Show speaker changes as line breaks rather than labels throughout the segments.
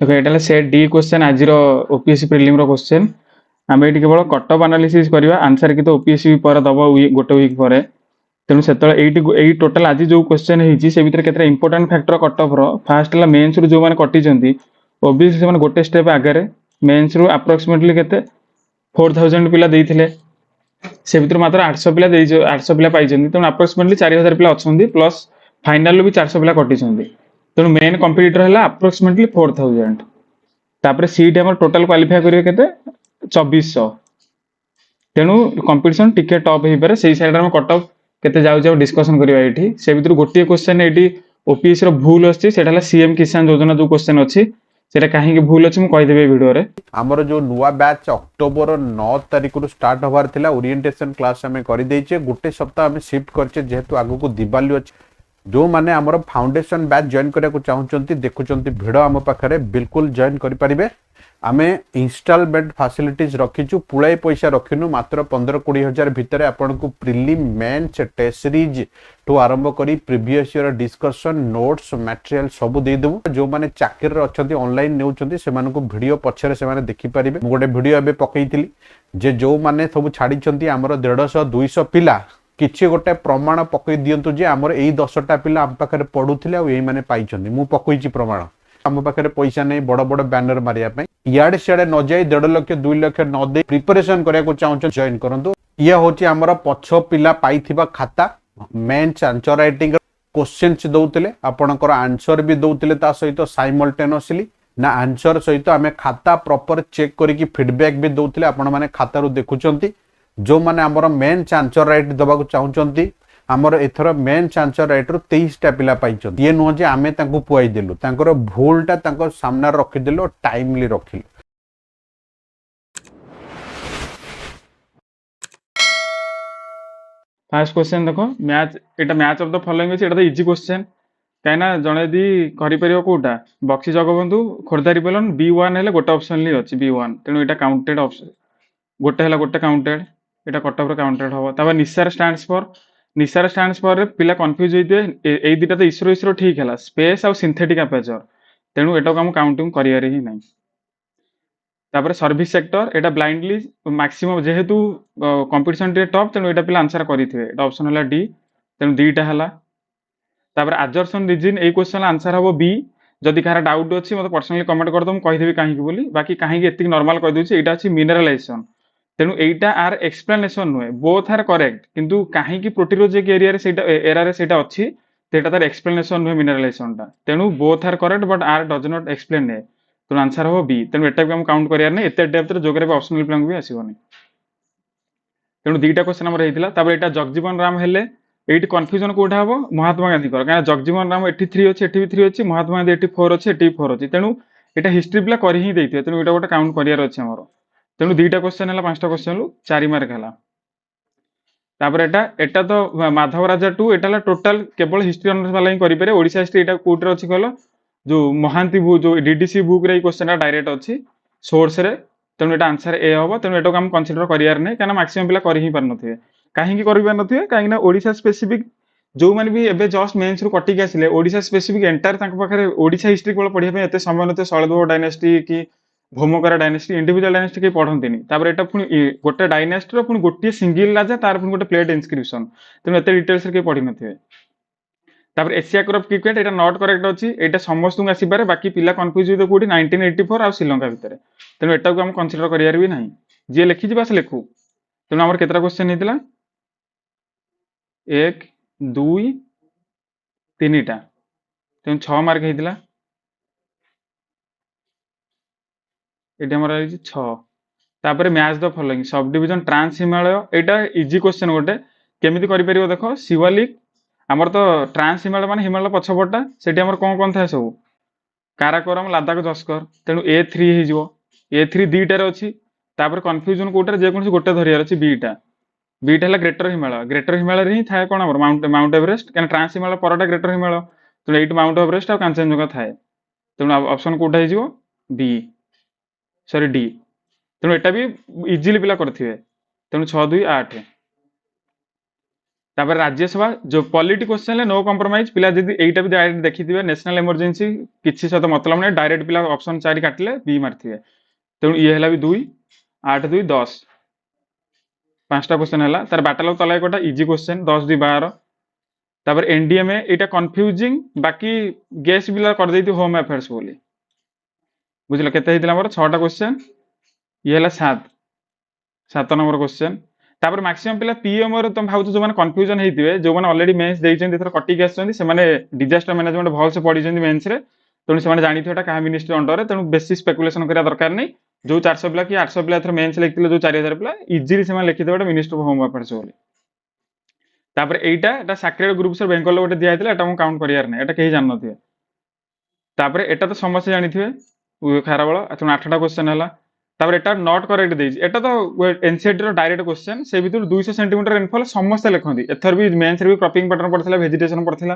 देखो ये set D question आज ओपीएससी प्रिलिम क्वेश्चन आम ये केवल कटअप एनालिसिस करवा आंसर की तो ओपीएससी पर दब गोटे वीक पर तेणु से टोटाल आज जो क्वेश्चन से भितर केते इंपोर्टेंट फैक्टर कटअप फास्ट है मेन्स रू जो मैंने कटिंट ओबीएसली से गोटे स्टेप आगे मेन्स रू अप्रोक्सीमेटली केते 4000 पिला देइथिले से भितर मात्र 800 पिला 800 पिला पाई तेणु अप्रोक्सीमेटली 4000 पिला अच्छा प्लस फाइनाल भी 400 पिला कटिंट तेणु मेन कंपिटिटर है अप्रोक्सीमेटली 4000 तापर सीट आम टोटाल क्वालिफाई करेंगे केते 2400 तेणु कंपिटिशन टिके टप हो पारे से साइड में कटअप केते जाउ डिस्कसन करबा एठी से भितर गोटे क्वेश्चन एठी ओपीएस रो भूल अछि सेटा हला सीएम किसान योजना जो क्वेश्चन अछि सेटा काहे के भूल अछि मु कहि देबे वीडियो रे
हमर जो नुवा बैच अक्टोबर 9 तारिख रु स्टार्ट होबार थिला ओरिएंटेशन क्लास हमें करि दैछे गोटे सप्ताह हमें शिफ्ट करछे जेहेतु आगु को दिवाली अछि जो माने हमर फाउंडेशन बैच जॉइन करिया को चाहुचंती देखुचंती भिडो हम पाखरे बिल्कुल जॉइन करि परिबे आमे इंस्टॉलमेंट फैसिलिटीज रखिचु पुळाई पैसा रखिनु मात्र 15-20 हजार भितर आपन को प्रीलिम मेंस टेस्ट सीरीज तो आरंभ करी previous year discussion notes material सब दे देबु जो माने चाकरी रे अछंती ऑनलाइन नेउचंती से माने को वीडियो पछरे से माने देखि परिबे गोटे वीडियो एबे पकैतिली जे जो माने सब छाडी छंती हमर 150-200 पिला किछि गोटे प्रमाण पकई दियंतु जे हमर एई 10टा पिला हम पाखरे पढुथिले आ एई माने पाइछंती मु पकईची प्रमाण हम पाखे पैसा नहीं बड़ बड़ बैनर मारिया इे सियाड़े न जाए 1.5 लाख 2 लाख न दे प्रिपरेशन करने चाहूँ जॉइन करंतु ये होची हमर पछ पिला पाइथिबा खाता मेन्स आंसर राइटिंग क्वेश्चंस दउतले आपनकर आंसर भी दउतले ता सहित साइमल्टेनियसली ना आंसर सहित आमे खाता प्रॉपर चेक करिकी फीडबैक भी दउतले आपण माने खाता रु देखुचंती जो माने हमर मेन्स आंसर राइट दबा को चाहूचंती हमर एथर मेन्स आंसर राइट रु 23टा पिला पाइछन ये नुह जे आमे तांको पुआई देलु तांकर भूलटा तांको सामना रखि देलु टाइमली रखिलु
फर्स्ट क्वेश्चन देखो match Etah match of the following अछि एटा तो इजी क्वेश्चन काइना जणे दी करि परियो कोटा बक्सी जगबंधु खोरधारी पेलन B1 हेले गोटे ऑप्शन ली अछि B1 तेनु एटा काउंटेड ऑप्शन गोटे हेला गोटे काउंटेड एटा कटअप रे काउंटेड होबो तबा निसार स्टैंड्स फॉर पिला कंफ्यूज होइते एई दिटा तो इसरो ठीक हैला स्पेस आ सिंथेटिक अपर्चर तेनु एटा को हम काउंटिंग करियारे ही नहीं तापर सर्विस सेक्टर एटा ब्लाइंडली मैक्सिमम जेहेतु कंपटीशन टे टॉप तेनु एटा पिला आंसर करिथिबे एटा ऑप्शन हला डी तेनु दीटा हला तापर अजर्सन रीजन ए क्वेश्चन आंसर हबो बी जदि कहार डाउट अछि मते पर्सनली कमेंट कर दो हम कहि देबी काहे कि बोली बाकी काहे कि एतिक नॉर्मल कहि दोछि एटा अछि मिनरलाइजेशन तेनु एटा आर एक्सप्लेनेशन नुहे बोथ आर करेक्ट किंतु काहे कि प्रोटीरोजिक एरिया रे सेटा एरा रे सेटा अछि तेटा तार एक्सप्लेनेशन नुहे मिनरलाइजेशन टा तेनु both are correct but are does not explain a तो आंसर हो बी तेणु एटा भी हम काउंट करियार नै एते डेप्थ रे जोग्राफी ऑप्शनल प्लान भी आसीबोनी तेणु दीटा क्वेश्चन हमर हेतिला तापर एटा जगजीवन राम हेले एठी कंफ्यूजन कोठा हबो महात्मा गांधी कर काना जगजीवन राम एठी 3 अछि एठी भी 3 अछि महात्मा गांधी एठी 4 अछि एठी 4 अछि तेणु एटा हिस्ट्री प्ला करि ही दैथिबे तेणु एटा गोटे काउंट करियार अछि हमर तेणु दीटा क्वेश्चन हला पांचटा क्वेश्चन लु 4 मार्क हला तापर एटा एटा तो माधव राजा 2 एटा हला टोटल केवल हिस्ट्री ऑनर्स वाला ही करि पारे ओडिसा हिस्ट्री एटा कोटर अछि कहलो जो महांती बुक जो डीडीसी बुक रे क्वेश्चन डायरेक्ट अछि सोर्स रे तेणु एटा आंसर ए हबो तेणु एटा हम कंसीडर करियार नै काना मैक्सिमम पिला करि ही पार नथिबे काहे कि करि पार नथिबे काहे ना ओडिसा स्पेसिफिक जो माने भी एबे जस्ट मेंस रो कटि के आसिले ओडिसा स्पेसिफिक एंटायर तांक पाखरे ओडिसा हिस्ट्री केवल पढिया पे एते समय नते शैलदेव डायनेस्टी की भौमकरा डायनेस्टी इंडिविजुअल डायनेस्टी के पढंतिनी तापर एटा पुनी गोटे डायनेस्टी रो पुनी गोटे सिंगल राजा तार पुनी गोटे प्लेट इनस्क्रिप्शन तेणु एते डिटेल्स रे के पढि नथिबे तापर Asia cup cricket Etah not correct अछि एटा समस्त को आसी पारे बाकी पिला कंफ्यूज होइतो कोडी 1984 आ श्रीलंका भितरे तेणु एटा को हम कंसीडर करियार भी नाही जे लिखि जिबास लेखु तेणु हमर केतरा क्वेश्चन हेतिला 1 2 3 टा तेणु 6 मार्क हेतिला एटा हमर आइ 6 तापर match the following sub division trans Himalaya एटा इजी क्वेश्चन गोटे केमिति करि परिबो देखो शिवालिक आमर तो ट्रांस हिमालय माने हिमालय पछपटा सेठी हमर कोन थाए सब काराकोरम लद्दाख जस्कर तेणु A3 हे जिवो A3 दीटा रे अछि तापर कंफ्यूजन कोटर जे कोनसी गोटे धरियार अछि बीटा हला ग्रेटर हिमालय रे ही थाए कोन हमर माउंट एवरेस्ट कान ट्रांस हिमालय परटा ग्रेटर हिमालय तेणु एट माउंट एवरेस्ट आ कांचनजंगा थाए तेणु ऑप्शन कोटा हे जिवो बी सॉरी डी तेणु एटा भी इजीली पिला करथिबे तेणु 6 2 8 तापर राज्यसभा जो पॉलिटी क्वेश्चन नो कंप्रोमाइज पिला जदी एइटा भी डायरेक्ट देखिथिबे नेशनल इमरजेंसी किछि सहित मतलब नै डायरेक्ट पिला ऑप्शन 4 काटले बी मारथिबे तेणु ये हला भी 2 8 2 10 पांचटा क्वेश्चन हला तार बैटल ऑफ तलाइकोटा इजी क्वेश्चन 10 2 12 तापर एनडीएमए एटा कंफ्यूजिंग बाकी गेस बिला कर देती होम अफेयर्स बोली बुझला केते हितला हमर 6 टा क्वेश्चन ये हला 7 नंबर क्वेश्चन तापर मैक्सिमम पिला पीएम और तुम भाउ जो माने कंफ्यूजन हेतिबे जो माने ऑलरेडी मेंस देइछन एथर कटिक आछन से माने डिजास्टर मैनेजमेंट भल से पढी छन मेंस रे तेणु से जानी एटा कहा मिनिस्ट्री अंडर तेणु बेसी स्पेकुलेशन करिया दरकार नहीं जो 400 पिला कि 800 पिला एथर मेंस लिखिले जो 4000 पिला इजीली से माने लिखिदेबा मिनिस्टर ऑफ होम अफेयर्स बोली तापर एटा एटा सैक्रेड ग्रुप्स ऑफ बेंगल गोटे दिया हेतिला एटा हम काउंट करियार नै एटा केही जान नथिबे तापर एटा तो समस्त जानिथिबे खाराबळ अथवा 8टा क्वेश्चन हला तापर एटा नॉट करेक्ट देइछ एटा तो एनसीईआरटी रो डायरेक्ट क्वेश्चन से भीतर 200 सेंटीमीटर रेनफॉल समस्त लिखंदी एथर भी मेंस रे भी क्रॉपिंग पैटर्न पड़थिला वेजिटेशन पड़थिला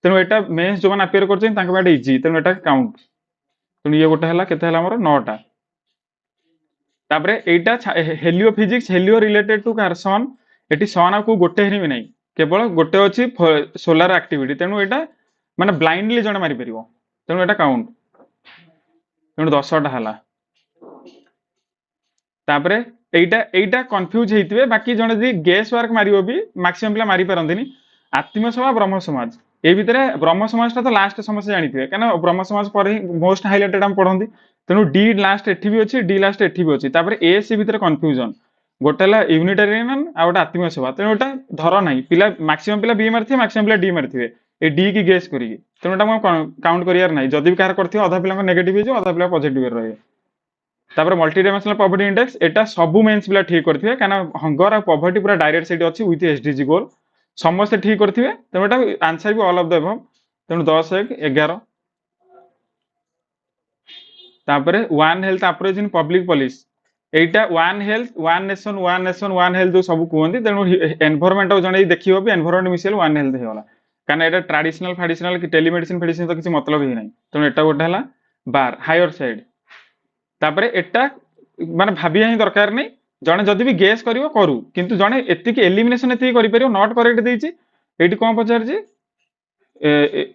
तेणु एटा मेंस जो माने अपियर करछन तांका बाटे इजी तेणु एटा काउंट तेणु ये गोटे हला केते हला हमर 9टा तापर एटा helio physics helio related to sun एटी सन को गोटे हिनी भी नहीं केवल गोटे अछि सोलार एक्टिविटी तेणु एटा माने ब्लाइंडली जण मारि परिबो तेणु एटा काउंट तेणु 10टा हला तापरे एइटा एइटा कंफ्यूज हेतिबे बाकी जण जदी गेस वर्क मारिबो भी मैक्सिमम पिला मारि परंदिनी आत्म सभा ब्रह्म समाज ए भितरे ब्रह्म समाज तो लास्ट समस्या जानिथिबे काना ब्रह्म समाज पर ही मोस्ट हाइलाइटेड हम पढंदी तेणु डी लास्ट एठी भी अछि डी लास्ट एठी भी अछि तापरे ए सी भितरे कंफ्यूजन गोटेला यूनिटेरियन आ गोटे आत्म सभा तेणु एटा धर नाही पिला मैक्सिमम पिला बी मारथिबे मैक्सिमम पिला डी मारथिबे ए डी की गेस करिके तेणु एटा काउंट करियार नाही जदी भी कार करथिबे आधा पिला नेगेटिव हो आधा पिला पॉजिटिव रहे तापर मल्टी डायमेंशनल पॉवर्टी इंडेक्स एटा सबु मेंस पिला ठीक करथिबे काना हंगर आ पॉवर्टी पूरा डायरेक्ट सेट अछि विथ एसडीजी गोल समस्त ठीक करथिबे तेणु एटा आंसर भी ऑल ऑफ द अबव तेणु 10 1 11 तापर one health approach in public policy एटा one health one nation one health जो सब कहते तेणु एनवायरमेंट जन देखियो भी एनवायरमेंट मिसेल वन हेल्थ होगला कारण एटा ट्रेडिशनल फैडिशनल कि टेलीमेडिसिन फेडिसिन तो किसी मतलब ही नहीं तेणु एटा गोटे हला 12 हायर साइड तापर एटा माने भाबिया ही दरकार नहीं जने जदी भी गेस करिवो करू किंतु जने एतिक एलिमिनेशन एतिक करि परियो नॉट करेक्ट देइची एटी कोन पचार जी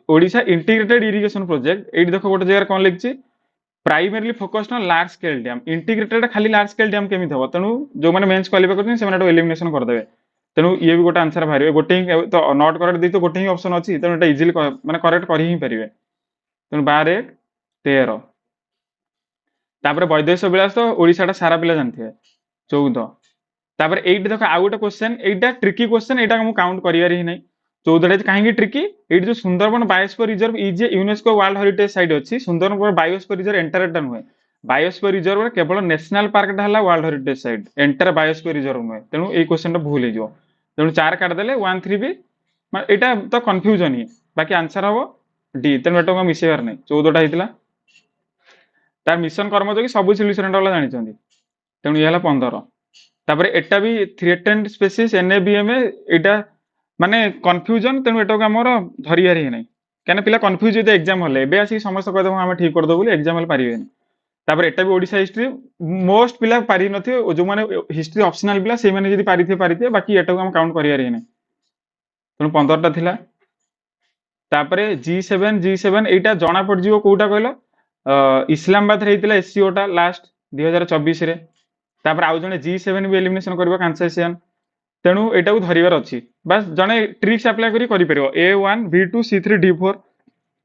ओडिशा इंटीग्रेटेड इरिगेशन प्रोजेक्ट एटी देखो गोटे जगह कोन लिखची primarily focused on large scale dam integrated खाली लार्ज स्केल डैम केमित हो तेणु जो माने मेंस क्वालिफाई करछन से माने एलिमिनेशन कर देबे तेणु ये भी गोटे आंसर बाहर गोटे तो नॉट करेक्ट दे तो गोटे ही ऑप्शन अछि तेणु एटा इजीली माने करेक्ट करि ही परिबे तेणु 12 1 13 तापर वैदेश विलास तो ओडिशाटा सारा पिला जानथिबे 14 तापर एट देखो आ गोटे क्वेश्चन एटा ट्रिकी क्वेश्चन एटा हम काउंट करियार ही नहीं 14 कहीं ट्रिकी एट जो Sundarban biosphere reserve is UNESCO world heritage site अच्छी सुंदरबन बायोस्फीयर रिजर्व एंटायर नुहे बायोस्फीयर रिजर्व केवल नेशनल पार्क है world heritage site entire biosphere reserve नुहे तेणु ये क्वेश्चन भूल हो तेणु 4 काटदेले 1 3 भी एटा तो कन्फ्यूजन ही बाकी आंसर हम डी तेणु एटा मिसेबार नहीं 14टा होता तार मिशन कर्मयोगी सब सल्यूशन वाला जानी तेणु ये 15 तापर एटा भी थ्रेटेन्ड स्पेसीज एनएबीएमए एटा माने कन्फ्यूजन तेणु एटा हमर धरियार ही नहीं क्या पिला कन्फ्यूज होते एग्जाम हले एबे आसी समस्त कहदे हम ठीक कर दो बोली एग्जाम हले पारिबेनी तापर एटा भी ओडिशा हिस्ट्री मोस्ट पिला पारि नथिबे जो माने हिस्ट्री ऑप्शनल पिला से माने जदी पारिथे बाकी एटा हम काउंट करियार ही नहीं तेणु 15टा थिला तापर जी7 एटा जणा पड़ जिवो कोटा कहलो इस्लामाबाद रे हितला एससीओटा लास्ट 2024 रे तापर आउ जने जी7 भी एलिमिनेशन करबा कांसेशन तेणु एटा को धरिबार अछि बस जने ट्रिक्स अप्लाई करी परिबो A1 B2 C3 D4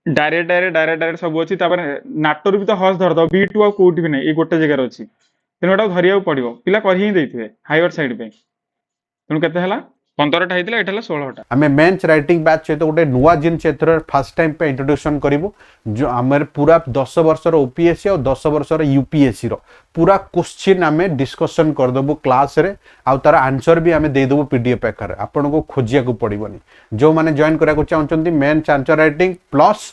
direct सब अछि तापर नाटोर भी तो हस धर दो B2 आ कोठी भी नहीं ए गोटे जगह रे अछि तेणु एटा धरिया पड़िबो पिला कर ही देथिबे हायर साइड पे तेणु केते हला 15टा हेतिला एटा हला 16टा
हमें मेंस राइटिंग बैच सहित गोटे नुआ जिन क्षेत्र फर्स्ट टाइम पे इंट्रोडक्शन करिवो जो हमर पूरा 10 वर्ष रो ओपीएससी और 10 वर्ष रो यूपीएससी रो पूरा क्वेश्चन हमें डिस्कशन कर देबो क्लास रे आ तार आंसर भी हमें दे देबो पीडीएफ आकार आपन को खोजिया को पड़िबोनी जो माने जॉइन करा को चाहउचंती mains answer writing plus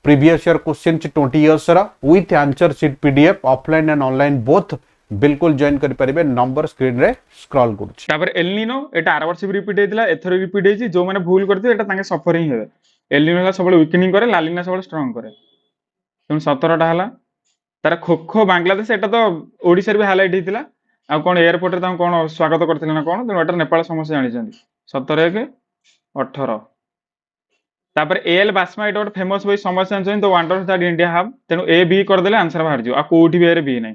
previous year question 20 years रा with answer sheet PDF offline and online both बिल्कुल जॉइन करि परिबे नंबर स्क्रीन रे स्क्रॉल करूछ
तापर एलिनो एटा आर वर्ष भी रिपीट हेतिला एथर रिपीट हेची जो माने भूल करथि एटा तांगे सफर ही हेबे एलिनो हला सबले वीकनिंग करे लालिना सबले स्ट्रांग करे तुम 17टा हला तार खोखो बांग्लादेश एटा तो ओडिसा रे भी हाइलाइट हेतिला आ कोन एयरपोर्ट रे तां कोन स्वागत करथिले ना कोन तेनु एटा नेपाल समस्या जानि छथि 17 1 18 तापर एल बास्मा एटा गोटे फेमस बही समस्या जानिछन the wonders that India have तेनु ए बी कर देले आंसर बाहर जियो आ कोठी भी बी नहीं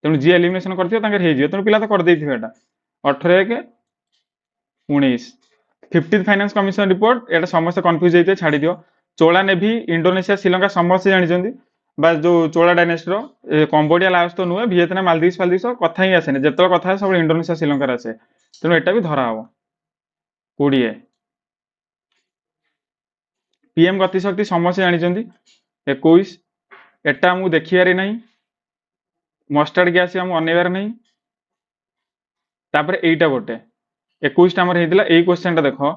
तेनु जी एलिमिनेशन करथियो तांकर हे जियो तेनु पिला तो कर देथियो एटा 18 1 19 50th फाइनेंस कमिशन रिपोर्ट एटा समस्त कंफ्यूज हेते छाडी दियो चोला नेवी इंडोनेशिया श्रीलंका समस्त जानिछन बस जो चोला डायनेस्टी रो कंबोडिया लाओस तो नुहे वियतनाम मालदीव्स फालदीव्स कथा ही आसेने जेतो कथा सब इंडोनेशिया श्रीलंका आसे तेनु एटा भी धरा हबो 20 पीएम गतिशक्ति समस्या जानिछन 21 एटा हमू देखियारे नहीं मस्टर्ड गैस हम अनेबार नहीं तापर एटा गोटे 21 टाइम हेतिला ए क्वेश्चन टा देखो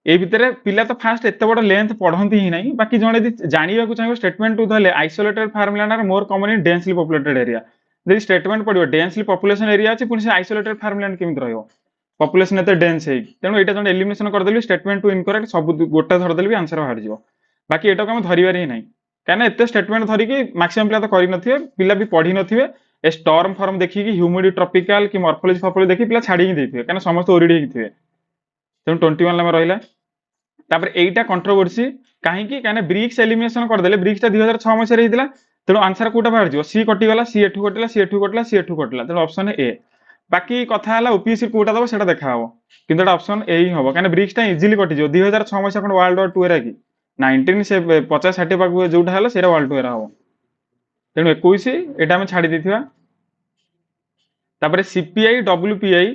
ए भितरे पिला तो फास्ट एते बड़ लेंथ पढंती ही नहीं बाकी जणे यदि जानिबा को चाहिबो स्टेटमेंट टू धले isolated farmland are more common in densely populated area यदि स्टेटमेंट पडियो डेंसली पॉपुलेशन एरिया अछि पुनी से आइसोलेटेड फार्मलैंड केमित रहयो पॉपुलेशन एते डेंस हे तेनु एटा जणे एलिमिनेशन कर देली स्टेटमेंट टू इनकरेक्ट सब गोटे धर देली आंसर बाहर जिवो बाकी एटा को हम धरिबार ही नहीं काना एते स्टेटमेंट धरि कि मैक्सिमम पिला तो करि नथिबे पिला भी पढी नथिबे ए स्टॉर्म फॉर्म देखि कि ह्यूमिडिटी ट्रॉपिकल कि मॉर्फोलॉजी फॉर्मोलॉजी देखि पिला छाडी ही देथिबे काना समस्त ओरिडी ही थिबे तेनु 21 नंबर रहिला तापर एटा कंट्रोवर्सी काहे कि काने ब्रिक्स एलिमिनेशन कर देले ब्रिक्स ता 2006 मसे रहितला तेनु आंसर कोटा बाहर जिवो सी कटि गला सी एठु कटला सी एठु कटला सी एठु कटला तेनु ऑप्शन ए बाकी कथा हला ओपीएससी कोटा दबो सेटा देखा हबो किंतु एटा ऑप्शन ए ही हबो काने ब्रिक्स ता इजीली कटि जिवो 2006 मसे कोन वर्ल्ड वॉर 2 एरा कि 19 से 50 60 पाक जोटा हला सेरा वर्ल्ड वॉर हबो तेनु 21 एटा हम छाडी देथिबा तापर सीपीआई डब्ल्यूपीआई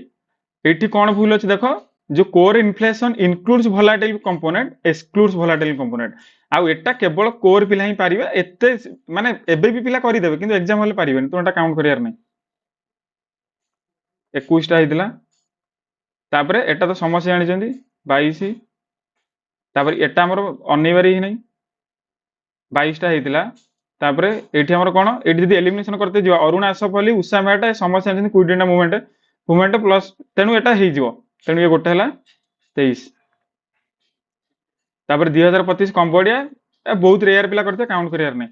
एठी कोन भूल अछि देखो जो core inflation includes volatile component excludes volatile component आ एटा केवल कोर पिला ही पारिबे एते माने एबे भी पिला करि देबे किंतु एग्जाम होले पारिबेनी तो एटा काउंट करियार नै 21 टा हितला तापर एटा तो समस्या जानि जंदी 22 तापर एटा हमर अनेबारी ही नै 22 टा हितला तापर एठी हमर कोन एठी जदी एलिमिनेशन करते जिवा अरुण आसफली उषा मेटा समस्या जानि क्विडेंटा मूवमेंट प्लस तेनु एटा हे जिवो तेनु ये गोटे हला 23 तापर 2025 कंबोडिया बहुत रेयर पिला करते काउंट करियार नै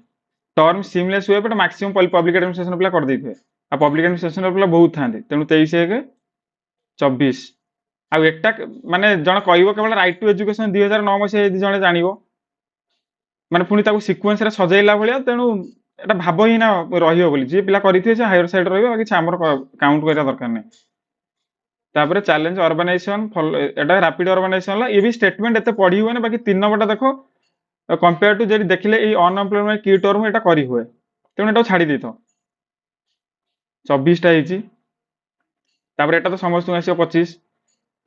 टर्म सीमलेस हुए बट मैक्सिमम पब्लिक एडमिनिस्ट्रेशन पिला कर देथिबे आ पब्लिक एडमिनिस्ट्रेशन पिला बहुत थांदे तेनु 23 1 24 आ एटा माने जण कहइबो केवल राइट टू एजुकेशन 2009 मसे यदि जणे जानिबो माने पुनी ताको सीक्वेंस रे सजाइला भलिया तेनु एटा भाबो ही ना रहियो बोली जे पिला करिथिबे से हायर साइड रहइबो बाकी हमर काउंट करिया दरकार नै तापर चैलेंज अर्बनाइजेशन एटा रैपिड अर्बनाइजेशन ला ये भी स्टेटमेंट एते पढी हुए ना बाकी 3 नंबरटा देखो कंपेयर टू जे देखले ए अनएम्प्लॉयमेंट की टर्म एटा करी हुए तेनु एटा छाडी देथो 24 टा हिची तापर एटा तो समस्त आसीयो 25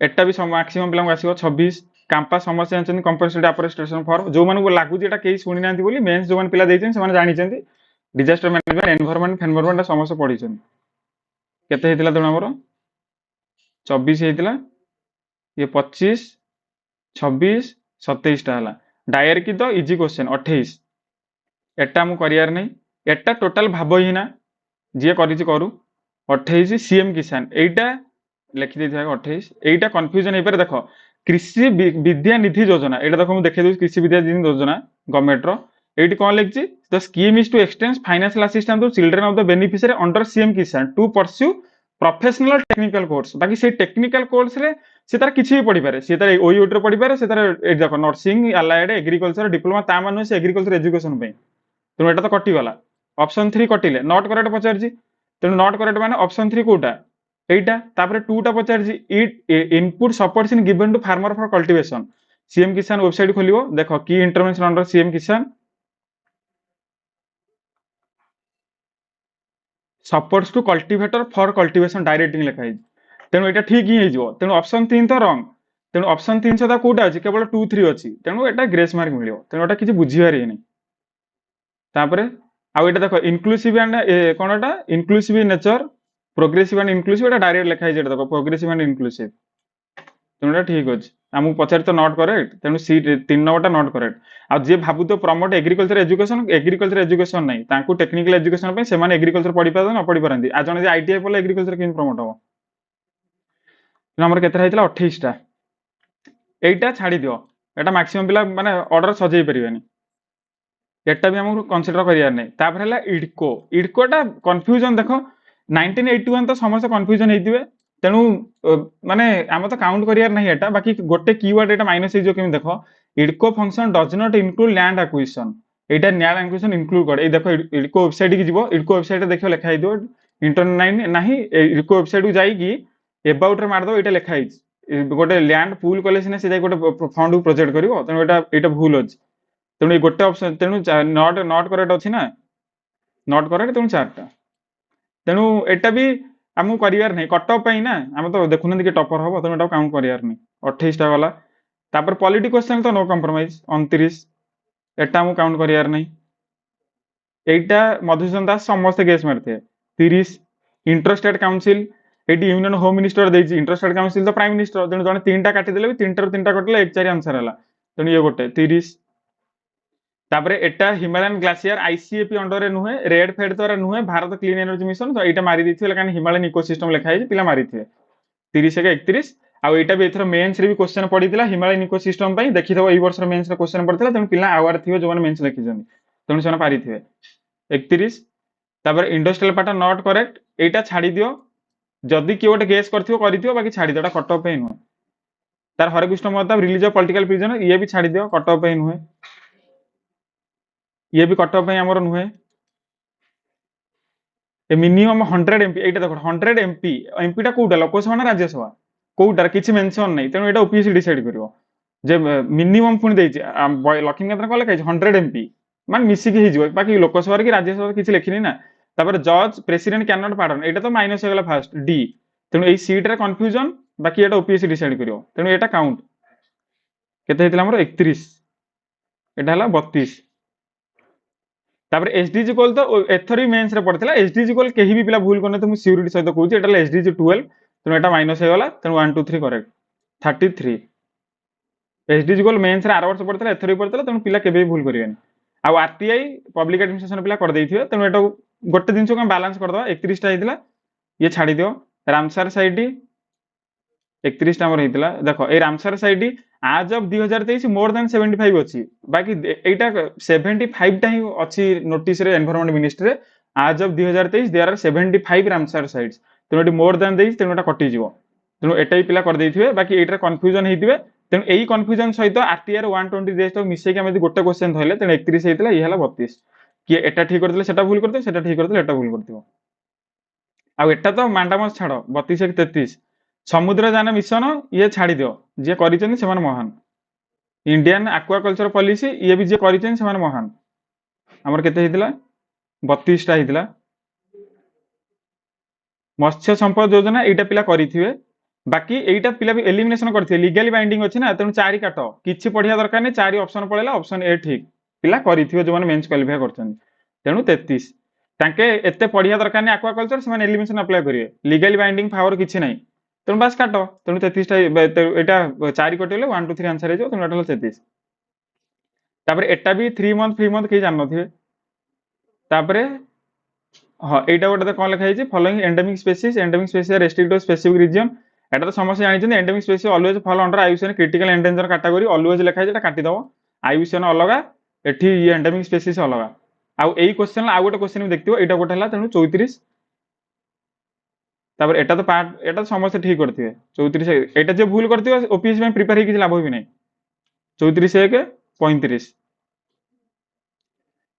एटा भी मैक्सिमम पिला आसीयो 26 कैंपस समस्या जानछन कंपनसेटरी अपरेस्टेशन फॉर जो माने को लागु जेटा केही सुनि नांती बोली मेंस जो माने पिला देइछन से माने जानि छथि डिजास्टर मैनेजमेंट एनवायरनमेंट समस्त पढी छन केते हेतिला तो हमर 24 हेतिला ये 25 26 27 टा हला डायर की तो इजी क्वेश्चन 28 एटा मु करियार नै एटा टोटल भाबो ही ना जे करिछि करू 28 सीएम किसान एटा लिखि देथिया 28 एटा कंफ्यूजन हे पर देखो कृषि विद्या निधि योजना एटा देखो मु देखे दउ कृषि विद्या निधि योजना गवर्नमेंट रो एटी कोन लिखछि the scheme is to extend financial assistance to children of the beneficiary under CM Kisan to pursue professional technical course बाकी से टेक्निकल कोर्स रे से तार किछि भी पढि पारे से तार ओयूटी रे पढि पारे से तार देखो नर्सिंग अलाइड एग्रीकल्चर डिप्लोमा ता मानु से एग्रीकल्चर एजुकेशन पे तेनु एटा तो कटि गला ऑप्शन 3 कटिले नॉट करेक्ट पचारजी तेनु नॉट करेक्ट माने ऑप्शन 3 कोटा एटा तापर 2 टा पचारजी it input supports in given to farmer for cultivation CM Kisan website खोलियो देखो की intervention under CM Kisan supports to cultivator for cultivation directing लिखा है तेनु एटा ठीक ही हे जिवो तेनु ऑप्शन 3 तो रॉन्ग तेनु ऑप्शन 3 सदा कोटा अछि केवल 2 3 अछि तेनु एटा ग्रेस मार्क मिलियो तेनु एटा किछि बुझिबार नै तापर आ एटा देखो inclusive and cone Etah inclusive nature progressive and inclusive Etah direct लिखा है जेटा देखो प्रोग्रेसिव एंड इंक्लूसिव तेनु एटा ठीक अछि हमु पचार तो नॉट करेक्ट तेनु सी 3 नंबरटा नॉट करेक्ट आ जे भाबु तो प्रमोट एग्रीकल्चर एजुकेशन नै तांकू टेक्निकल एजुकेशन पे से माने एग्रीकल्चर पढि पादन न पढि परंती आ जने जे आईटीआई पले एग्रीकल्चर किन प्रमोट हो नंबर केतरा हेतला 28 टा एटा छाडी दियो एटा मैक्सिमम पिला माने ऑर्डर सजेई परिबेनी एटा भी हमहु कंसीडर करियार नै तापर हला इडकोटा कंफ्यूजन देखो 1981 तो समस्त कंफ्यूजन हेतिबे तेणु माने आम तो काउंट करियार नहीं एटा बाकी गोटे कीवर्ड एटा माइनस हे जो केमी देखो इडको function does not include land acquisition Etah land acquisition include करे ए देखो इडको वेबसाइट की जीवो इडको वेबसाइट देखो लिखा हिदो इंटरनेट नाही इडको वेबसाइट को जाई की अबाउट रे मार दो एटा लिखा हिज गोटे लैंड पूल कले सिना से जाई गोटे फंड को प्रोजेक्ट करिवो तेणु एटा भूल अछि तेणु ए गोटे ऑप्शन तेणु नॉट नॉट करेक्ट अछि ना नॉट करेक्ट तेणु चारटा तेणु एटा भी आमको करियार नहीं कट ऑफ ना आम तो देखुना कि टपर हम तेणु काउंट करियार नहीं 28टा गला तापर पॉलिटी क्वेश्चन तो नो कंप्रोमाइज 29 एटा आमको काउंट करियार नहीं एटा मधुसूदन दास समस्त गेस मारते 30 इंटरस्टेट काउंसिल एटी यूनियन होम मिनिस्टर देछि इंटरस्टेट काउंसिल तो प्राइम मिनिस्टर तेणु जने तीनटा काटी देले भी तीनटा रो तीनटा कटले 1 4 आंसर हला तेणु ये गोटे 30 तापरे एटा हिमालयन ग्लासियर आईसीएपी अंडर रे नुहे रेड फेड द्वारा नुहे भारत क्लीन एनर्जी मिशन तो एटा मारी दिथिले कारण हिमालयन इकोसिस्टम लिखा है पिला मारी थे 30 के 31 आ एटा भी एथरो मेंस रे भी क्वेश्चन पडितला हिमालयन इकोसिस्टम पई देखि दबो एई वर्ष रे मेंस रे क्वेश्चन पडितला तेणु पिला आवार थिबे जो माने मेंस लिखि जंदी तेणु सेना पारी थे 31 तापर इंडस्ट्रियल पार्ट नॉट करेक्ट एटा छाडी दियो जदी कि ओटे गेस करथियो करिथियो बाकी छाडी देटा कट ऑफ पे नुहे तार Harekrushna Mahtab release of political prisoner ये भी छाडी दियो कट ऑफ पे नुहे ये भी कट ऑफ पे हमर नुहे ए मिनिमम 100 एमपी एटा देखो 100 एमपी एमपी टा कोउटा लोकसभा ना राज्यसभा कोउटा किछि मेंशन नै तेनु एटा ओपीएससी डिसाइड करिवो जे मिनिमम पुनी देछि लक्ष्मीकांत कहले कहि 100 एमपी मान मिसी की हिजो बाकी लोकसभा रे कि राज्यसभा किछि लेखिनी ना तापर जज प्रेसिडेंट कैन नॉट पार्डन एटा तो माइनस हो गला फर्स्ट डी तेनु एई सीट रे कंफ्यूजन बाकी एटा ओपीएससी डिसाइड करिवो तेनु एटा काउंट केते हेतिला हमर 31 एटा हला 32 तापर एसडीजी कोल तो एथरी मेंस रे पड़थिला एसडीजी कोल केही भी पिला भूल करने तो मु सिक्योरिटी सहित कहूची एटा एसडीजी 12 तेनु एटा माइनस हे गला तेनु 1 2 3 करेक्ट 33 एसडीजी कोल मेंस रे 8 वर्ष पड़थिला एथरी पड़थिला तेनु पिला केबे भूल करिवेन आ आरटीआई पब्लिक एडमिनिस्ट्रेशन पिला कर देइथिवे तेनु एटा गोटे दिन को बैलेंस कर दवा 31 टा हेतिला ये छाडी दियो रामसर साइड 31 टा हमर हेतिला देखो ए रामसर साइड आज ऑफ 2023 मोर देन 75 अछि बाकी एटा 75 टा ही अछि नोटिस रे environment ministry as of 2023 there are 75 Ramsar sites तेनु एटी मोर देन देइ तेनु एटा कटि जिवो तेनु एटाई पिला कर देइथिवे बाकी एटा कंफ्यूजन हेतिवे तेनु एई कंफ्यूजन सहित आरटीआर 120 डेज तो मिसे के हम गोटे क्वेश्चन धइले तेनु 31 हेतिला ये हला 32 कि एटा ठीक करदिले सेटा भूल करदिले सेटा ठीक करदिले एटा भूल करदिबो आ एटा तो मांडामस छाड़ो 32 के 33 समुद्र जान मिशन ये छाड़ी दियो जे करिचन से महान इंडियन एक्वाकल्चर पॉलिसी ये भी जे करिचन से महान हमर केते हितला 32 टा हितला मत्स्य संपद योजना एटा पिला करिथिवे बाकी एटा पिला भी एलिमिनेशन करथिवे लीगली बाइंडिंग अछि ना तेनु चारि काटो किछि पढिया दरकार नै चारि ऑप्शन पळेला ऑप्शन ए ठीक पिला करिथिवे जो माने मेंस क्वालिफाई करछन तेनु 33 तांके एते पढिया दरकार नै एक्वाकल्चर से माने एलिमिनेशन अप्लाई करिवे लीगली बाइंडिंग पावर किछि नै तेणु बास काट तेणु 33 टा चारि कटेले 1 2 3 आंसर हेजो तेणु एटा 33 तापर एटा भी 3 मंथ 3 मंथ के जान नथिवे तापर हां एटा गोटे कोन लिखा हिजे following endemic species restricted specific region एटा तो समस्त जानि छन endemic species always follow under IUCN critical endanger category always लिखा हिजे एटा काटी दबो आईयूसीएन अलगा एठी ये एंडेमिक स्पेसीज अलगा आ एई क्वेश्चन आ गोटे क्वेश्चन भी देखतिबो एटा गोटे हला तेणु 34 तापर एटा तो पार्ट एटा तो समस्त ठीक करथिवे 34 एटा जे भूल करथिवे ओपीएससी में प्रिपेयर हे कि लाभ भी नै 34 1 35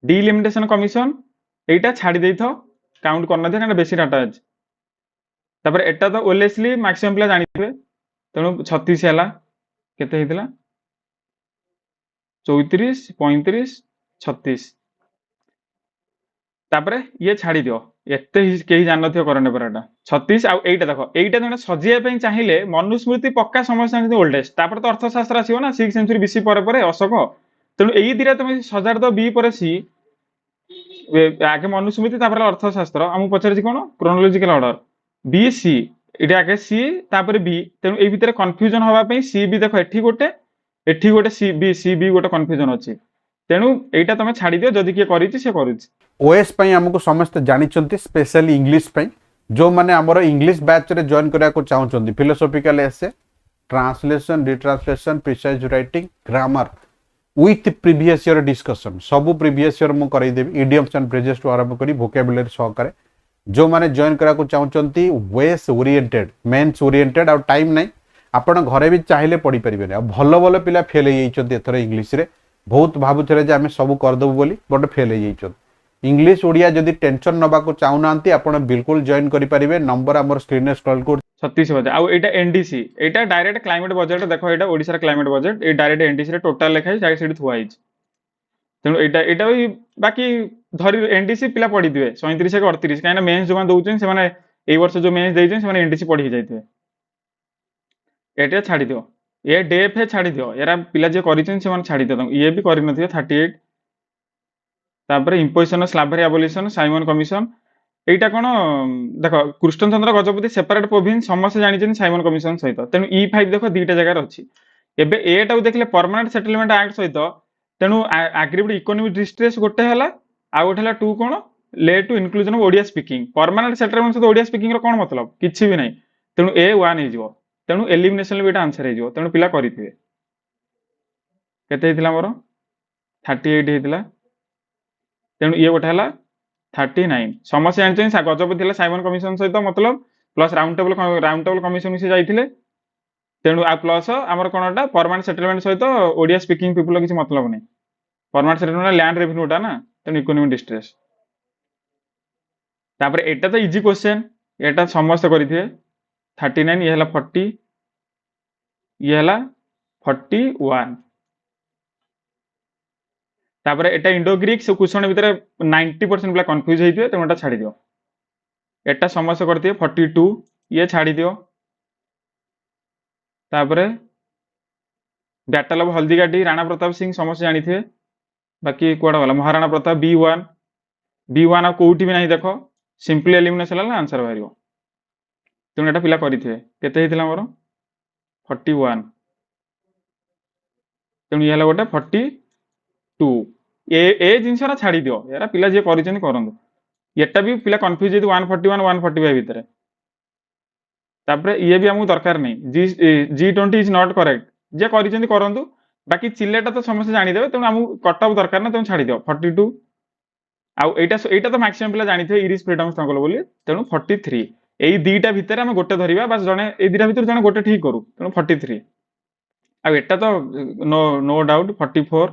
डिलिमिटेशन कमिशन एटा छाडी देइथो काउंट करना दे कारण बेसी डाटा अछि तापर एटा तो ओलेसली मैक्सिमम प्ले जानिथिवे तेणु 36 हला केते हेतिला 34 35 36 तापर ये छाडी दियो एते केही जान नथियो करने पराटा 36 आ एटा देखो एटा जने सजिया पई चाहिले मनुस्मृति पक्का समस्या जे ओल्डेस्ट तापर तो अर्थशास्त्र आसीबो ना 6th सेंचुरी बीसी परे अशोक तेणु एई दिरा तुम सजार दो बी परे सी आगे मनुस्मृति तापर अर्थशास्त्र हम पचार छी कोन क्रोनोलॉजिकल ऑर्डर बी सी एटा आगे सी तापर बी तेणु एई भितर कंफ्यूजन होबा पई सी बी देखो एठी गोटे सी बी गोटे कंफ्यूजन अछि तेणु एटा तुम छाडी दियो जदी के करिछि से करिछि
ओएस पई हमको समस्त जानिचंती स्पेशली इंग्लिश पई जो माने हमरो इंग्लिश बैच रे जॉइन करिया को चाहउचंती philosophical essay translation retranslation precise writing grammar with previous year discussion सब प्रीवियस ईयर मु करई देबी इडियम्स एंड फ्रेजेस टू आरंभ करी वोकैबुलरी सहकारे जो माने जॉइन करा को चाहउचंती वेस ओरिएंटेड मेंस ओरिएंटेड आ टाइम नाही आपण घरे भी चाहिले पढ़ी परिबे आ भलो भलो पिला फेल हे जाइछंती एथर इंग्लिश रे बहुत भाबुथरे जे आमे सब कर दबु बोली बट फेल हे जाइछंती इंग्लिश ओडिया जदि टेंशन नबा को चाहुनांती आपण बिल्कुल जॉइन करि परिबे नंबर हमर स्क्रीन रे स्क्रॉल कर
36,000 आउ एटा एनडीसी एटा डायरेक्ट क्लाइमेट बजेट देखो एटा ओडिसा क्लाइमेट बजेट ए डायरेक्ट एनडीसी रे टोटल लेखाई जाय सेठी थुआ हिच तेणु एटा एटा भी बाकी धरी एनडीसी पिला पढ़ी दिवे 37 के 38 काहे ना मेंस जो दउछन से माने एई वर्ष जो मेंस देइछन से माने एनडीसी पढ़ी जाइथिवे एटा छाड़ी दियो ए डेफ छाड़ी दियो एरा पिला जे करिछन से माने छाड़ी दियो ये भी करि नथियो 38 तापर इम्पोजिशन स्लाभरी एबोलिशन साइमन कमिशन एटा कोन देखो कृष्णचंद्र गजपति सेपरेट प्रोविंस समस्त जानिछन साइमन कमिशन सहित तेणु E5 देखो दीटा जगह अछि एबे एटा देखले परमानेंट सेटलमेंट एक्ट सहित तेणु एग्रीड इकोनॉमिक डिस्ट्रेस गोटे हला आ गोटे हला 2 कोन ले two inclusion of Odia speaking permanent settlement सहित ओडिया स्पीकिंग रो कोन मतलब किछि भी नै तेणु A1 हे जिवो तेणु एलिमिनेशन भी एटा आंसर हे जिवो तेणु पिला करिथिवे केते हेतिला मोर 38 हेतिला तेणु ये गोटे हला 39 समस्या जानते गजपति साइमन कमिशन सहित मतलब प्लस राउंड टेबल कमिशन से जाइथिले तेणु आ प्लस आमर कोनटा परमानेंट सेटलमेंट सहित ओडिया स्पीकिंग पीपल किसी मतलब नहीं परमानेंट सेटलमेंट लैंड रेवेन्यूटा ना तेणु इकोनॉमिक डिस्ट्रेस तापर एटा तो इजी क्वेश्चन एटा समस्त करिथिए 39 ये हला 40 ये हला 41 तापर एटा इंडो ग्रीक से क्वेश्चन भीतर 90% पिला कंफ्यूज हेइथिए तेणु एटा छाड़ी दियो एटा समस्त करथिए 42 ये छाड़ी दियो तापर बैटल ऑफ हल्दीघाटी राणा प्रताप सिंह समस्त जानी थे बाकी कोड़ा वाला महाराणा प्रताप बी1 आ कोउठी भी नहीं देखो सिंपली एलिमिनेशन हला आंसर बाहरियो तेणु एटा पिला करिथे केते हेतिला मोर 41 तेणु ये हला गोटे 42 ए जिनसरा छाड़ी दियो यारा पिला जे करिसेन करंदु एटा भी पिला कंफ्यूज हेतु 141 145 भीतर तापर ये भी हमहु दरकार नहीं G20 इज नॉट करेक्ट जे करिसेन करंदु बाकी चिल्लेटा तो समस्त जानी देबे तेणु हमहु कट ऑफ दरकार ना तेणु छाड़ी दियो 42 आउ एटा तो मैक्सिमम पिला जानी थे इरिस फ्रीडम स्ट्रगल बोली तेणु 43 एई दीटा भीतर हम गोटे धरिबा बस जने ए दीटा भीतर जने गोटे ठीक करू तेणु 43 आ एटा तो नो नो डाउट 44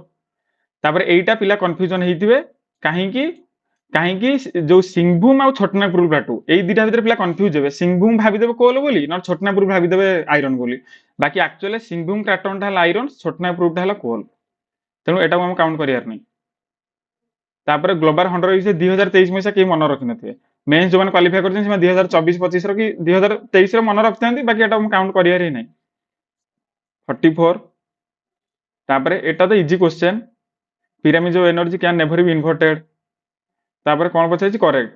तापर एटा पिला कंफ्यूजन हेइतिबे काहेकि जो सिंहभूम आ छोटनागपुर प्लाटू एई दीटा भीतर पिला कंफ्यूज हेबे सिंहभूम भाबी देबे कोल बोली न छोटनागपुर भाबी देबे आयरन बोली बाकी एक्चुअली सिंहभूम क्रैटन टा आयरन छोटनागपुर टा हला कोल तेणु एटा हम काउंट करियार नहीं तापर ग्लोबल 100 विषय 2023 में से के मन रखि नथिए मेंस जो माने क्वालीफाई करछन से 2024 25 रो कि 2023 रो मन रखथांती बाकी एटा हम काउंट करियार ही नहीं 44 तापर एटा तो easy question pyramid of energy can never be inverted तापर कोन पछाइछि करेक्ट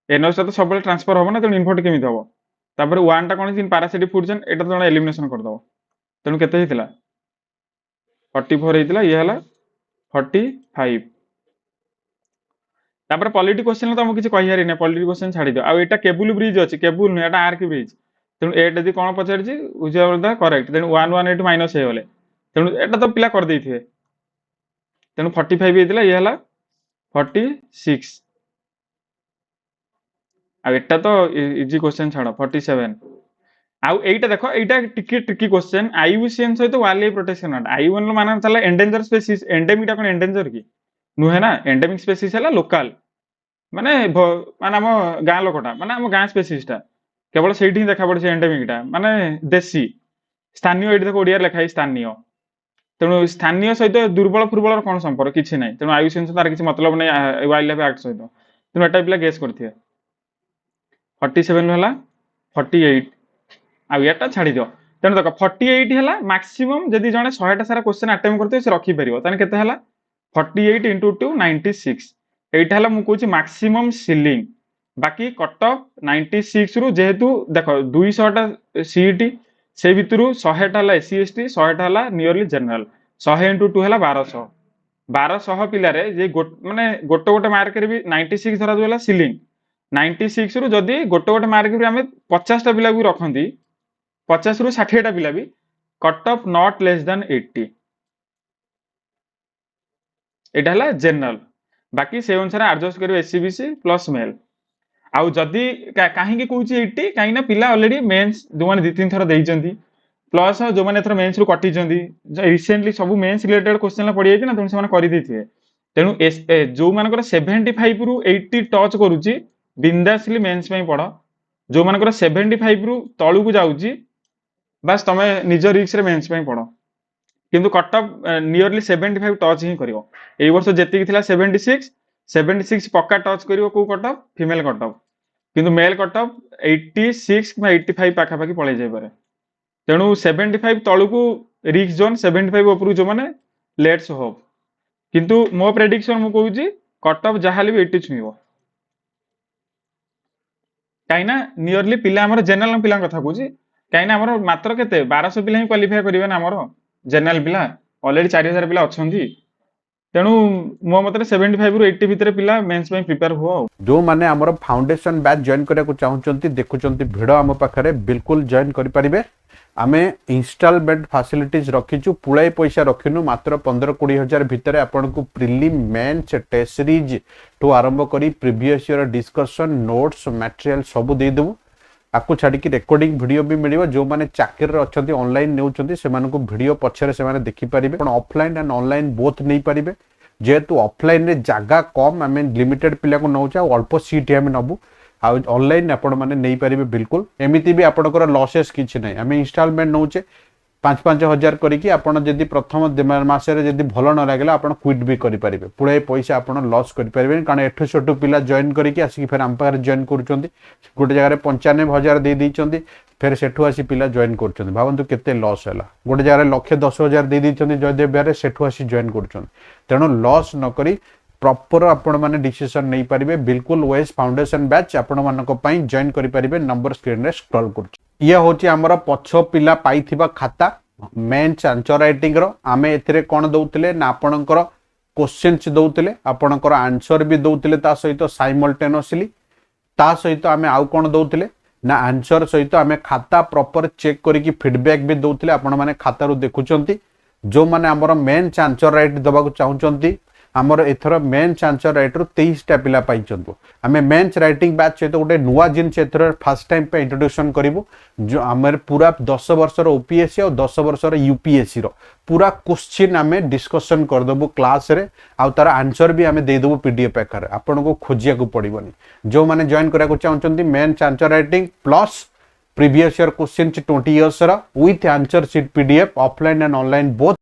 एनर्जी तो सब ट्रांसफर होबो ना तेणु इन्वर्ट केमिति होबो तापर 1 टा कोन पैरासिटिक फूड चेन एटा तो जण एलिमिनेशन कर दबो तेणु केते हेतिला 44 हेतिला ये हला 45 तापर पॉलिटी क्वेश्चन तो हम किसी कहियारी नै पॉलिटी क्वेश्चन छाड़ी दियो आ एटा केबल ब्रिज अछि केबल नै एटा आर्क ब्रिज तेणु एटा जदी कोन पछारछि उजवलदा करेक्ट तेणु 118 माइनस हे होले तेणु एटा तो पिला कर दैथिए तेणु 45 हेतिला ये हला 46 आ एटा तो इजी क्वेश्चन छाड़ 47 आउ एटा देखो एटा टिके ट्रिकी क्वेश्चन आईयूसीएन सहित वाइल्ड लाइफ प्रोटेक्शन एक्ट आईयूएन माने चला एंडेंजर स्पीशीज एंडेमिक टा कोन एंडेंजर की नुहे ना एंडेमिक स्पीशीज हला लोकल माने माने हम गां लोकटा माने हम गां स्पीशीज टा केवल सेठी ही देखा पड़े एंडेमिक टा माने देसी स्थानीय एठी देखो ओडिया लिखा है स्थानीय तेणु स्थानीय सहित दुर्बल फुर्बल कौन संपर्क किसी ना तेणु आयुष तार किसी मतलब नहीं वाइल्ड लाइफ एक्ट सहित तेणु एटा पिला गेस करथिए 47 हला 48 आ एटा छाड़ी दियो तेणु देख 48 हला मैक्सिमम जदि जने 100 टा सारा क्वेश्चन अटेम्प्ट करते से रखी परियो ताने केते हला 48 into 2 96 एटा हला मु कहूची मैक्सिमम सीलिंग बाकी कट ऑफ 96 रु जेहेतु देखो 200 टा सीईटी से भितरु 100 टा हला एससी एसटी 100 टा हला नियरली जनरल 100 into 2 हला 1200 पिला रे जे माने गोटे गोटे मार्क रे भी 96 धरा जोला सीलिंग 96 रु जदी गोटे गोटे मार्क रे हमें 50 टा पिला भी रखंती 50 रु 60 टा पिला भी cut off not less than 80 एटा हला जनरल बाकी से अनुसार एडजस्ट करियो एससीबीसी प्लस मेल आउ जदि काहेकि कहूँ 80 कहीं पिला ऑलरेडी मेंस जो मैंने 2-3 थर देइचंती प्लस जो मैंने एथर मेंस रु कटि रिसेंटली सब मेंस रिलेटेड क्वेश्चन पड़ी जाइए ना तेणु से कर देथिए तेणु जो मानकर 75 रु 80 टच करूची बिंदासली मेंस पे पढ़ जो मानकर 75 रु तळु को जाउची बस तमे निज रिक्स रे मेंस पे पढ़ किंतु कट ऑफ नियरली 75 टच ही करिवो एई वर्ष जेतिक थिला 76 पक्का टच करिवो को cut off female cut off किंतु मेल कट ऑफ 86 বা 85 पाखा पाखी पळै जाय पारे तेणु 75 तळु को रिक्स जोन 75 ऊपर जो माने लेट्स होप किंतु मो प्रेडिक्शन मु कहूची कट ऑफ जहाली भी 80 छुइबो काइना नियरली पिला हमर जनरल पिला कथा कहूची काइना हमर मात्र केते 1200 पिला ही क्वालिफाई करिवे ना हमर जनरल पिला ऑलरेडी 4000 पिला अछंती तेणु मो मतरे 75 रु 80 भितर पिला मेंस पे प्रिपेयर हो
जो माने हमर फाउंडेशन बैच जॉइन करिया को चाहुचंती देखुचंती भिडो हम पाखरे बिल्कुल जॉइन करि परिबे आमे इंस्टॉलमेंट फैसिलिटीज रखिचु पुळाई पैसा रखिनु मात्र 15-20 हजार भितर आपन को प्रीलिम मेंस टेस्ट सीरीज टू आरंभ करी previous year discussion notes material सब दे देबु आकु छाड़ी की रेकॉर्डिंग वीडियो भी मिलिबो जो माने चाकरी रे अछंती ऑनलाइन नेउचंती से मानको वीडियो पछरे से माने देखि परिबे पण ऑफलाइन एंड ऑनलाइन बोथ नै परिबे जेतु ऑफलाइन रे जागा कम आमे लिमिटेड पिला को नौचा अल्प सीट हम नबु ऑनलाइन आपण माने नहीं पारिबे बिल्कुल एमिति भी आपनकर लॉसेस किछि नै आमे इंस्टॉलमेंट नौचे 5-5 हजार करिकि आपण जदि प्रथम मास रे जदि भलो न लागला आपण क्विट भी करि परिबे पुळे पैसा आपण लॉस करि परिबे कारण एठु छोटु पिला जॉइन करिकि आसी फेर हम पाखरे जॉइन करूचंती गोटे जगह रे 95,000 दे दैचंती फेर सेठु आसी पिला जॉइन करूचंती भावंतु केते लॉस हैला गोटे जगह रे 1,10,000 दे दैचंती जयदेव बिहार रे सेठु आसी जॉइन करूचंती तेणु लॉस न करी प्रॉपर आपण माने डिसीजन नहीं पारिबे बिल्कुल ओएस फाउंडेशन बैच आपण मानको पई जॉइन करि परिबे नंबर स्क्रीन रे स्क्रॉल करू ये होची हमर पछ पिला पाइथिबा खाता मेंस आंसर राइटिंग रो आमे एथिरे कोन दउतले ना आपणकर क्वेश्चंस दउतले आपणकर आंसर भी दउतले ता सहित साइमल्टेनियसली ता सहित आमे आउ कोन दउतले ना आंसर सहित आमे खाता प्रॉपर चेक करी की फीडबैक भी दउतले आपण माने खाता रो देखुचंती जो माने हमर मेंस आंसर राइट दबा को चाहुचंती हमर एथर मेंस आंसर राइट रो 23 टा पिला पाइचंतु आमे मेंस राइटिंग बैच सहित गोटे नुवा जिनस एथर फर्स्ट टाइम पे इंट्रोडक्शन करिवो जो हमर पूरा 10 वर्ष रो ओपीएससी और 10 वर्ष रो यूपीएससी रो पूरा क्वेश्चन आमे डिस्कशन कर दबो क्लास रे आ तार आंसर भी आमे दे दबो पीडीएफ आकार आपन को खोजिया को पड़िबोनी जो माने जॉइन करा को चाहचंती mains answer writing plus previous year question 20 years रा with answer sheet PDF offline and online both